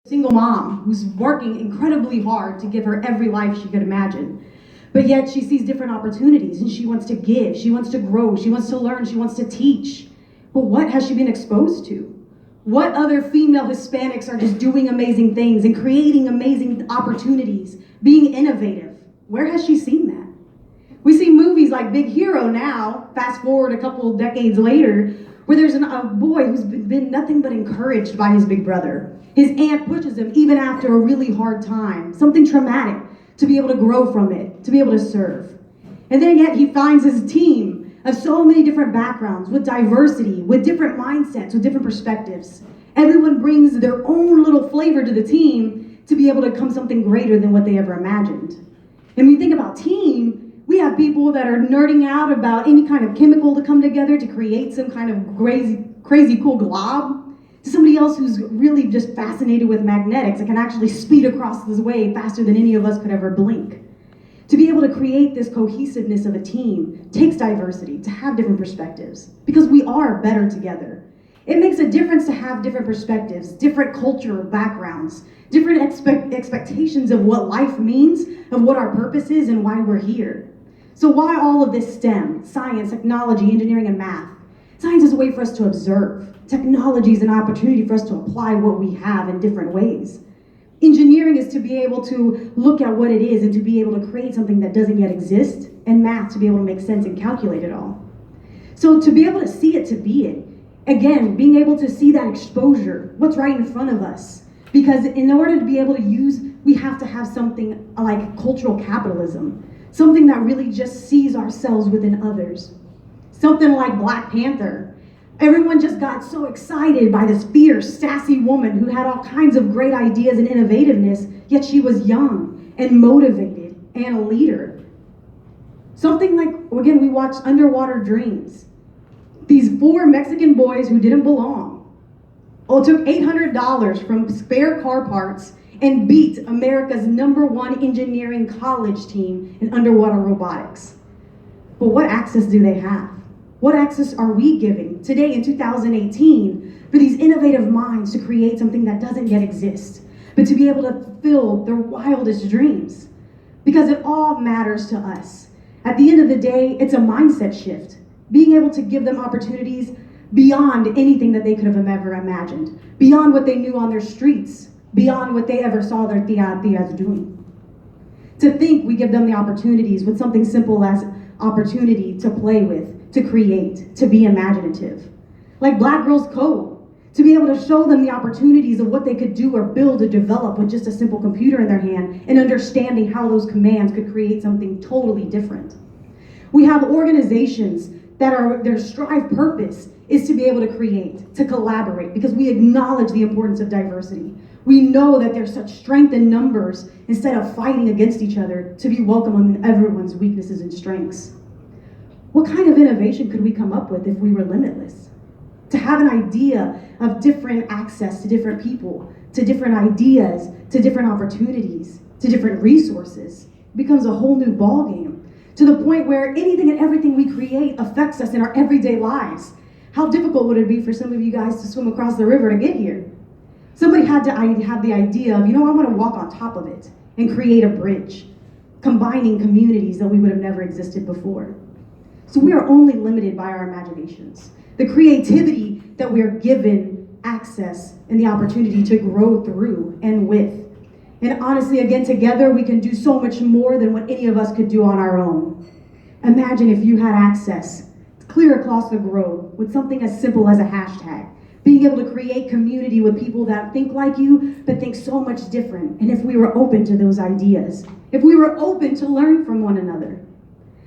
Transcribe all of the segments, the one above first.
Single mom who's working incredibly hard to give her every life she could imagine. But yet she sees different opportunities and she wants to give, she wants to grow, she wants to learn, she wants to teach. But what has she been exposed to? What other female Hispanics are just doing amazing things and creating amazing opportunities, being innovative? Where has she seen that? We see movies like Big Hero now, fast forward a couple decades later, where there's a boy who's been nothing but encouraged by his big brother. His aunt pushes him even after a really hard time, something traumatic, to be able to grow from it, to be able to serve. And then yet he finds his team of so many different backgrounds, with diversity, with different mindsets, with different perspectives. Everyone brings their own little flavor to the team to be able to become something greater than what they ever imagined. And when we think about team, we have people that are nerding out about any kind of chemical to come together to create some kind of crazy cool glob, to somebody else who's really just fascinated with magnetics and can actually speed across this way faster than any of us could ever blink. To be able to create this cohesiveness of a team takes diversity, to have different perspectives, because we are better together. It makes a difference to have different perspectives, different culture backgrounds, different expectations of what life means, of what our purpose is and why we're here. So why all of this STEM, science, technology, engineering, and math? Science is a way for us to observe. Technology is an opportunity for us to apply what we have in different ways. Engineering is to be able to look at what it is and to be able to create something that doesn't yet exist, and math to be able to make sense and calculate it all. So to be able to see it, to be it, again, being able to see that exposure, what's right in front of us. Because in order to be able to use, we have to have something like cultural capitalism, something that really just sees ourselves within others. Something like Black Panther. Everyone just got so excited by this fierce, sassy woman who had all kinds of great ideas and innovativeness, yet she was young and motivated and a leader. Something like, again, we watched Underwater Dreams. These 4 Mexican boys who didn't belong took $800 from spare car parts and beat America's #1 engineering college team in underwater robotics. But what access do they have? What access are we giving today in 2018 for these innovative minds to create something that doesn't yet exist, but to be able to fulfill their wildest dreams? Because it all matters to us. At the end of the day, it's a mindset shift. Being able to give them opportunities beyond anything that they could have ever imagined, beyond what they knew on their streets, beyond what they ever saw their tias doing. To think we give them the opportunities with something simple as opportunity to play with, to create, to be imaginative. Like Black Girls Code, to be able to show them the opportunities of what they could do or build or develop with just a simple computer in their hand and understanding how those commands could create something totally different. We have organizations that their strive purpose is to be able to create, to collaborate, because we acknowledge the importance of diversity. We know that there's such strength in numbers instead of fighting against each other, to be welcome on everyone's weaknesses and strengths. What kind of innovation could we come up with if we were limitless? To have an idea of different access to different people, to different ideas, to different opportunities, to different resources, becomes a whole new ballgame, to the point where anything and everything we create affects us in our everyday lives. How difficult would it be for some of you guys to swim across the river to get here? Somebody had to have the idea of, I'm gonna walk on top of it and create a bridge, combining communities that we would have never existed before. So we are only limited by our imaginations. The creativity that we are given access and the opportunity to grow through and with. And honestly, again, together we can do so much more than what any of us could do on our own. Imagine if you had access clear across the globe with something as simple as a hashtag. Being able to create community with people that think like you, but think so much different. And if we were open to those ideas, if we were open to learn from one another.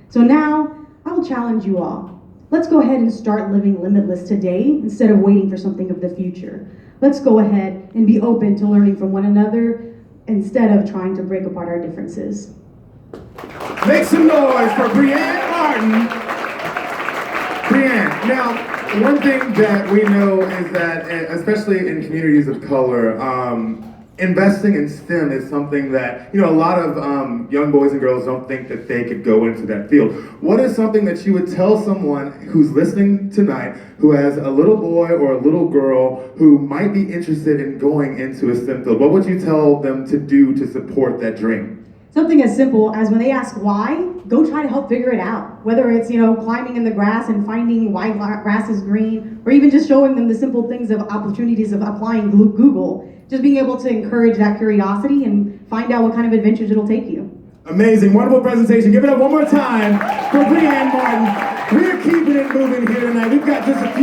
So now, I will challenge you all. Let's go ahead and start living limitless today instead of waiting for something of the future. Let's go ahead and be open to learning from one another instead of trying to break apart our differences. Make some noise for Brianne Martin. Brianne, now, one thing that we know is that, especially in communities of color, investing in STEM is something that, a lot of young boys and girls don't think that they could go into that field. What is something that you would tell someone who's listening tonight who has a little boy or a little girl who might be interested in going into a STEM field? What would you tell them to do to support that dream? Something as simple as when they ask why, go try to help figure it out. Whether it's, climbing in the grass and finding why grass is green, or even just showing them the simple things of opportunities of applying Google, just being able to encourage that curiosity and find out what kind of adventures it'll take you. Amazing, wonderful presentation. Give it up one more time for Brianne Martin. We're keeping it moving here tonight. We've got just a few